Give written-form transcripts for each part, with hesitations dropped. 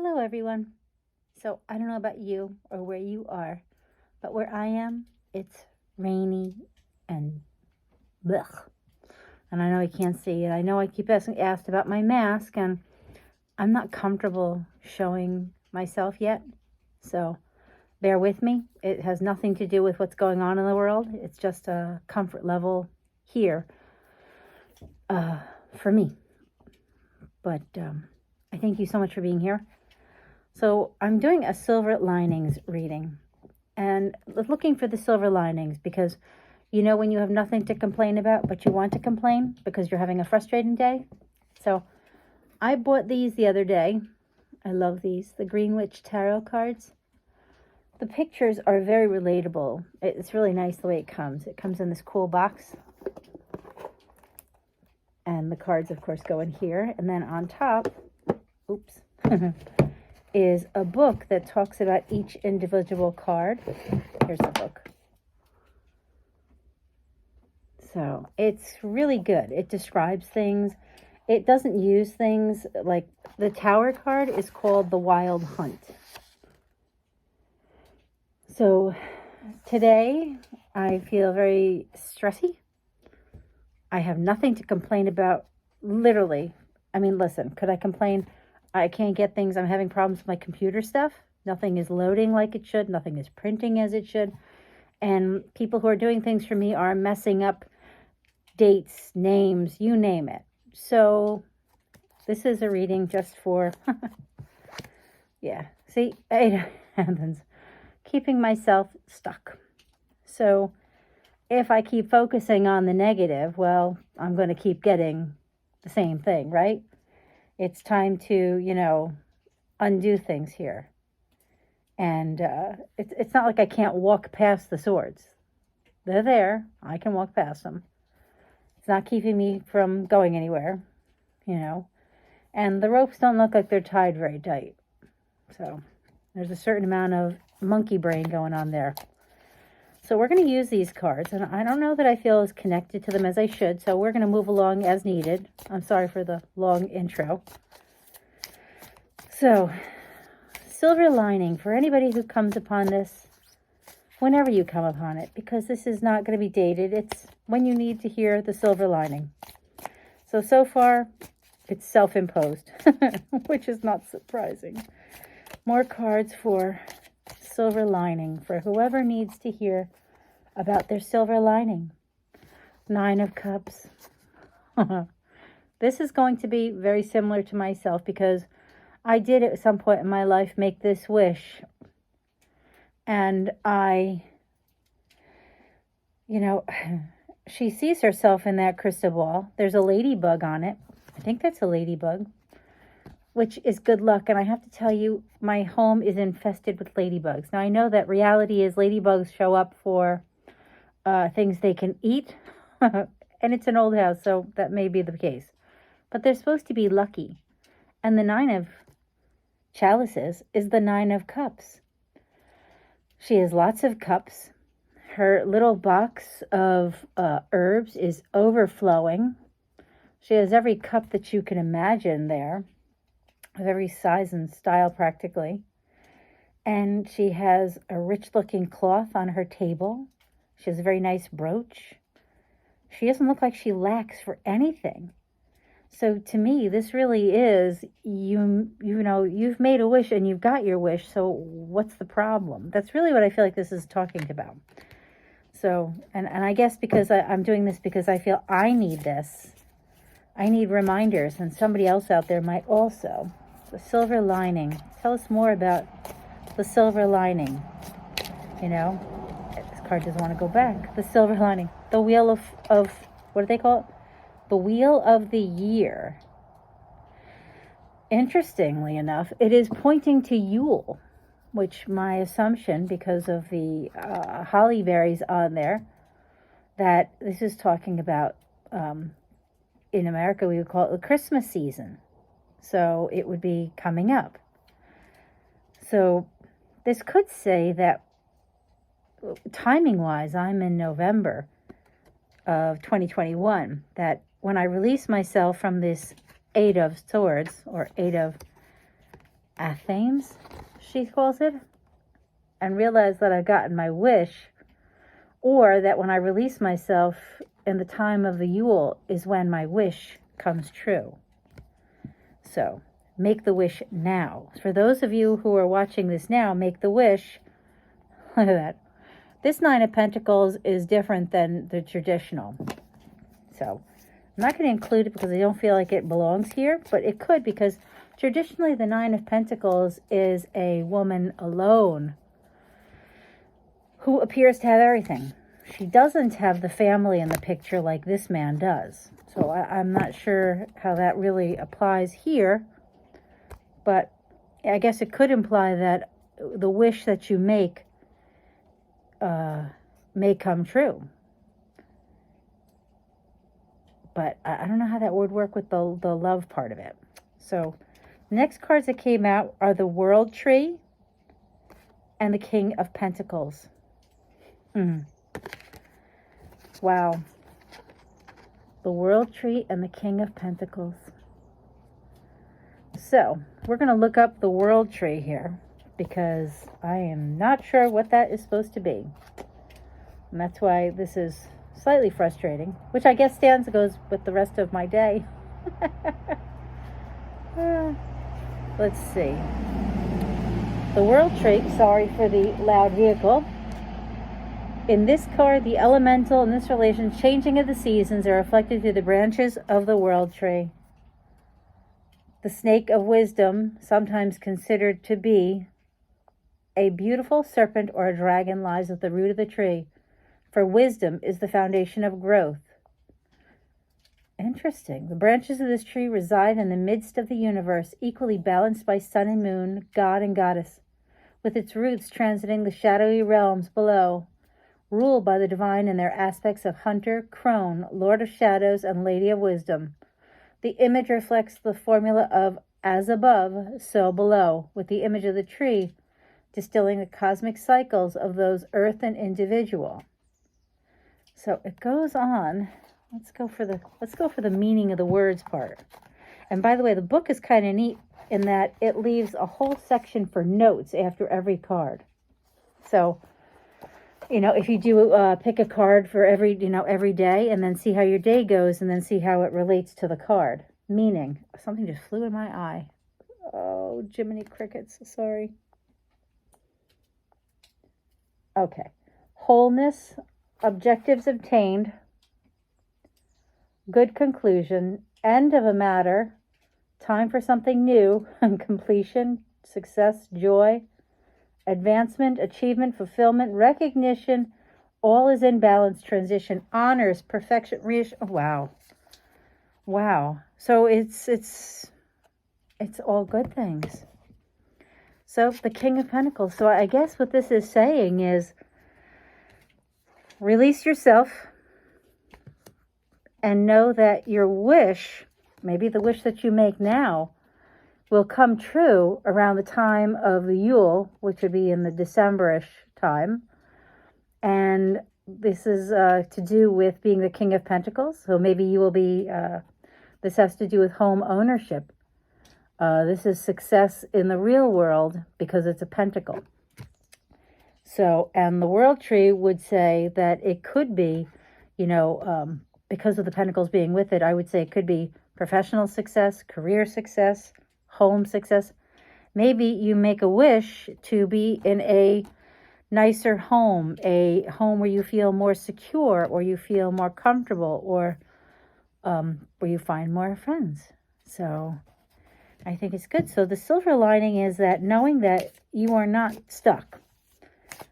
Hello, everyone. So, I don't know about you or where you are, but where I am, it's rainy and blech. And I know I can't see it. I know I keep asked about my mask, and I'm not comfortable showing myself yet. So, bear with me. It has nothing to do with what's going on in the world. It's just a comfort level here uh, for me. But I thank you so much for being here. So, I'm doing a silver linings reading and looking for the silver linings because when you have nothing to complain about, but you want to complain because you're having a frustrating day. So I bought these the other day. I love these, the Greenwich Tarot cards. The pictures are very relatable. It's really nice the way it comes. It comes in this cool box. And the cards, of course, go in here. And then on top, oops, is a book that talks about each individual card. Here's the book. So it's really good. It describes things. It doesn't use things like the Tower card is called the Wild Hunt. So today I feel very stressy. I have nothing to complain about, literally. I mean, listen, could I complain? I can't get things. I'm having problems with my computer stuff. Nothing is loading like it should. Nothing is printing as it should. And people who are doing things for me are messing up dates, names, you name it. So this is a reading just for, yeah, see, it happens. Keeping myself stuck. So if I keep focusing on the negative, well, I'm going to keep getting the same thing, right? It's time to, undo things here. And it's not like I can't walk past the swords. They're there. I can walk past them. It's not keeping me from going anywhere, And the ropes don't look like they're tied very tight. So there's a certain amount of monkey brain going on there. So we're going to use these cards. And I don't know that I feel as connected to them as I should. So we're going to move along as needed. I'm sorry for the long intro. So, silver lining for anybody who comes upon this, whenever you come upon it, because this is not going to be dated. It's when you need to hear the silver lining. So far, it's self-imposed, which is not surprising. More cards for silver lining for whoever needs to hear about their silver lining. 9 of Cups. This is going to be very similar to myself because I did at some point in my life make this wish. And she sees herself in that crystal ball. There's a ladybug on it. I think that's a ladybug, which is good luck. And I have to tell you, my home is infested with ladybugs. Now, I know that reality is ladybugs show up for things they can eat. And it's an old house, so that may be the case. But they're supposed to be lucky. And the 9 of chalices is the 9 of cups. She has lots of cups. Her little box of herbs is overflowing. She has every cup that you can imagine there, of every size and style practically. And she has a rich-looking cloth on her table. She has a very nice brooch. She doesn't look like she lacks for anything. So to me, this really is, you've made a wish and you've got your wish, so what's the problem? That's really what I feel like this is talking about. So, and I guess because I'm doing this because I feel I need this. I need reminders, and somebody else out there might also. The silver lining. Tell us more about the silver lining. This card doesn't want to go back. The silver lining. The wheel of what do they call it? The wheel of the year. Interestingly enough, it is pointing to Yule, which my assumption, because of the holly berries on there, that this is talking about, in America, we would call it the Christmas season. So it would be coming up. So this could say that, timing-wise, I'm in November of 2021, that when I release myself from this 8 of Swords, or 8 of Athames, she calls it, and realize that I've gotten my wish, or that when I release myself in the time of the Yule is when my wish comes true. So, make the wish now. For those of you who are watching this now, make the wish. Look at that. This Nine of Pentacles is different than the traditional. So, I'm not going to include it because I don't feel like it belongs here, but it could, because traditionally the Nine of Pentacles is a woman alone who appears to have everything. She doesn't have the family in the picture like this man does. So I'm not sure how that really applies here, but I guess it could imply that the wish that you make may come true. But I don't know how that would work with the love part of it. So next cards that came out are the World Tree and the King of Pentacles. Wow. The World Tree and the King of Pentacles. So we're going to look up the World Tree here, because I am not sure what that is supposed to be. And that's why this is slightly frustrating, which I guess goes with the rest of my day. Let's see. The World Tree, sorry for the loud vehicle. In this card, the elemental in this relation, changing of the seasons, are reflected through the branches of the World Tree. The snake of wisdom, sometimes considered to be a beautiful serpent or a dragon, lies at the root of the tree, for wisdom is the foundation of growth. Interesting. The branches of this tree reside in the midst of the universe, equally balanced by sun and moon, god and goddess, with its roots transiting the shadowy realms below, ruled by the divine in their aspects of hunter, crone, lord of shadows, and lady of wisdom. The image reflects the formula of as above, so below, with the image of the tree distilling the cosmic cycles of those earth and individual. So it goes on. Let's go for the meaning of the words part. And by the way, the book is kind of neat in that it leaves a whole section for notes after every card. So, if you do pick a card for every day, and then see how your day goes, and then see how it relates to the card. Meaning, something just flew in my eye. Oh, Jiminy Crickets, sorry. Okay. Wholeness, objectives obtained, good conclusion, end of a matter, time for something new, completion, success, joy, advancement, achievement, fulfillment, recognition, all is in balance, transition, honors, perfection, wow. So it's all good things. So the King of Pentacles. So I guess what this is saying is release yourself and know that your wish, maybe the wish that you make now, will come true around the time of the Yule, which would be in the December-ish time. And this is to do with being the King of Pentacles. So maybe you will be, this has to do with home ownership. This is success in the real world because it's a pentacle. So, and the World Tree would say that it could be, because of the pentacles being with it, I would say it could be professional success, career success, home success. Maybe you make a wish to be in a nicer home, a home where you feel more secure, or you feel more comfortable, or where you find more friends. So I think it's good. So the silver lining is that knowing that you are not stuck.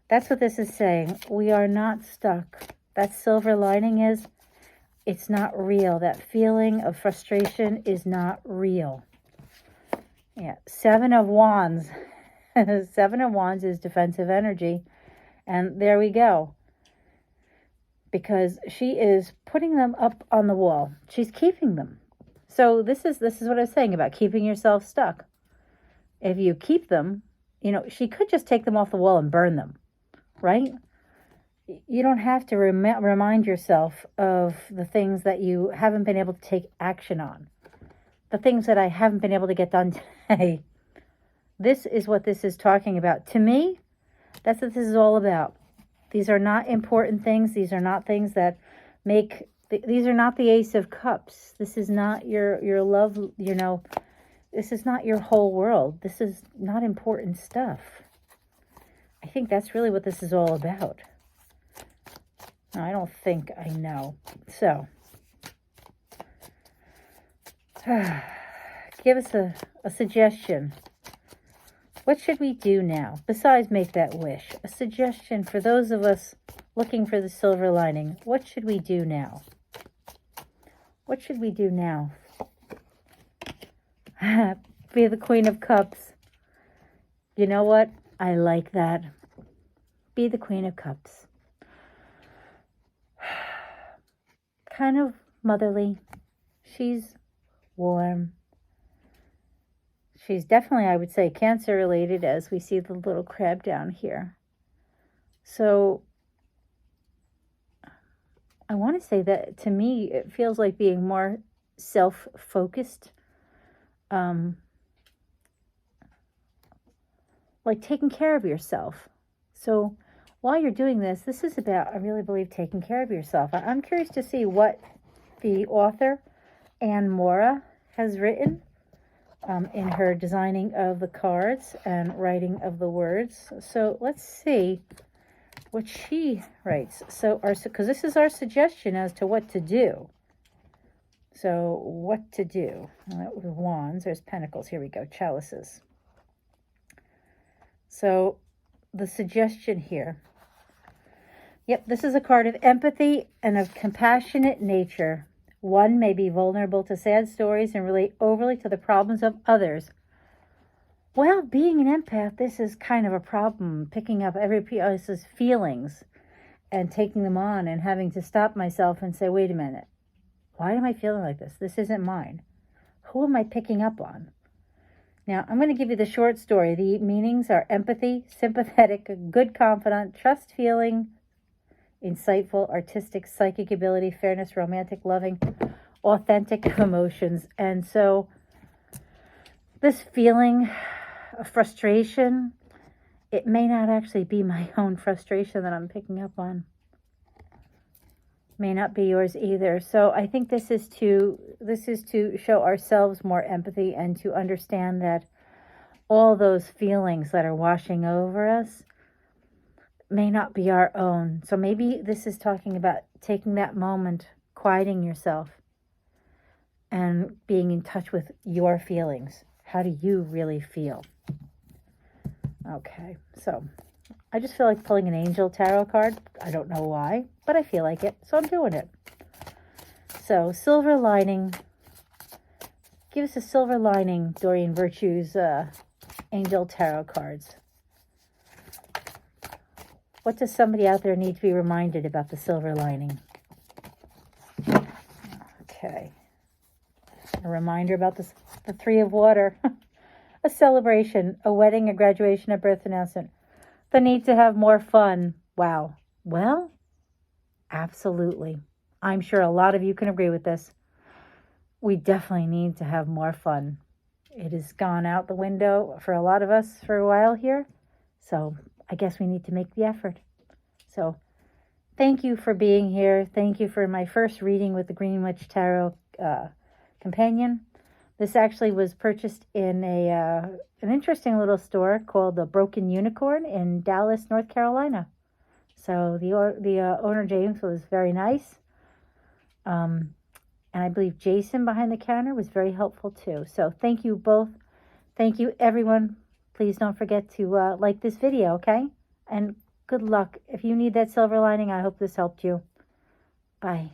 That's what this is saying. We are not stuck. That silver lining is it's not real. That feeling of frustration is not real. Yeah, Seven of Wands. Seven of Wands is defensive energy. And there we go. Because she is putting them up on the wall. She's keeping them. So this is what I was saying about keeping yourself stuck. If you keep them, she could just take them off the wall and burn them, right? You don't have to remind yourself of the things that you haven't been able to take action on. The things that I haven't been able to get done today. This is what this is talking about. To me, that's what this is all about. These are not important things. These are not things that make, these are not the Ace of Cups. This is not your love, you know, this is not your whole world. This is not important stuff. I think that's really what this is all about. No, I don't think I know. So, give us a suggestion. What should we do now besides make that wish? A suggestion for those of us looking for the silver lining. What should we do now? What should we do now? Be the Queen of Cups. You know what? I like that. Be the Queen of Cups. Kind of motherly. She's warm. She's definitely, I would say, Cancer related, as we see the little crab down here. So I want to say that to me, it feels like being more self-focused. Like taking care of yourself. So while you're doing this, this is about, I really believe, taking care of yourself. I'm curious to see what the author, Anne Mora, has written in her designing of the cards and writing of the words. So let's see what she writes. So, because this is our suggestion as to what to do. So what to do? That was wands. There's pentacles. Here we go. Chalices. So the suggestion here. Yep, this is a card of empathy and of compassionate nature. One may be vulnerable to sad stories and relate overly to the problems of others. Well, being an empath, this is kind of a problem, picking up everybody else's feelings and taking them on and having to stop myself and say, wait a minute, why am I feeling like this? This isn't mine. Who am I picking up on? Now, I'm going to give you the short story. The meanings are empathy, sympathetic, good confidant, trust feeling, insightful, artistic, psychic ability, fairness, romantic, loving, authentic emotions. And so this feeling of frustration, it may not actually be my own frustration that I'm picking up on. May not be yours either. So I think this is to show ourselves more empathy and to understand that all those feelings that are washing over us may not be our own. So maybe this is talking about taking that moment, quieting yourself, and being in touch with your feelings. How do you really feel? Okay, so I just feel like pulling an angel tarot card. I don't know why, but I feel like it, so I'm doing it. So, silver lining. Give us a silver lining, Doreen Virtue's angel tarot cards. What does somebody out there need to be reminded about the silver lining? Okay. A reminder about the Three of Water. A celebration, a wedding, a graduation, a birth announcement. The need to have more fun. Wow. Well, absolutely. I'm sure a lot of you can agree with this. We definitely need to have more fun. It has gone out the window for a lot of us for a while here. So I guess we need to make the effort. So thank you for being here. Thank you for my first reading with the Green Witch Tarot Companion. This actually was purchased in an interesting little store called the Broken Unicorn in Dallas, North Carolina. So the owner, James, was very nice. And I believe Jason behind the counter was very helpful too. So thank you both. Thank you, everyone. Please don't forget to like this video, okay? And good luck. If you need that silver lining, I hope this helped you. Bye.